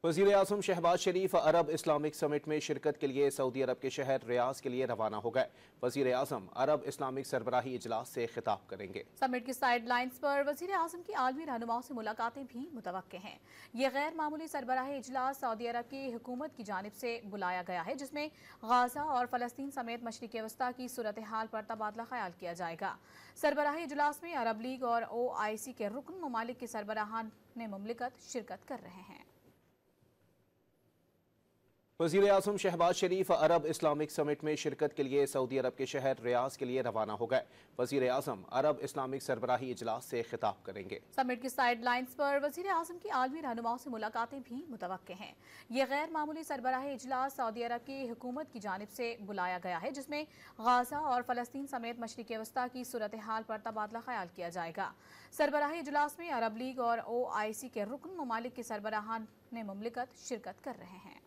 वज़ीर आज़म शहबाज शरीफ अरब Islamic summit में शिरकत के लिए सऊदी अरब के शहर रियाज के लिए रवाना हो गए। वज़ीर आज़म अरब इस्लामिक सरबराही इजलास से खिताब करेंगे। समिट की साइड लाइन्स पर वज़ीर आज़म की आलमी रहनुमाओं से मुलाकातें भी मुतवक्के हैं। ये गैर मामूली सरबराही इजलास सऊदी अरब की हुकूमत की जानिब से बुलाया गया है, जिसमें गाजा और फ़लस्तीन समेत मशरिक़ वस्ता की सूरत हाल पर तबादला ख्याल किया जाएगा। सरबराही इजलास में अरब लीग और OIC के रुकन ममालिक के सरबराहान मुमलिकत शिरकत कर रहे हैं। वज़ीर आज़म शहबाज शरीफ अरब इस्लामिक समिट में शिरकत के लिए सऊदी अरब के शहर रियाज के लिए रवाना हो गए। वज़ीर आज़म अरब इस्लामिक सरबराही इजलास से खिताब करेंगे। समिट की साइड लाइन्स पर वज़ीर आज़म की आलमी रहनुमाओं से मुलाकातें भी मुतवक्के हैं। ये गैर मामूली सरबराही इजलास सऊदी अरब की हुकूमत की जानिब से बुलाया गया है, जिसमें गाजा और फ़लस्तीन समेत मशरिक़ वस्ता की सूरत हाल पर तबादला ख्याल किया जाएगा। सरबराही इजलास में अरब लीग और OIC के रुकन ममालिक के सरबराहान मुमलिकत शिरकत कर रहे हैं।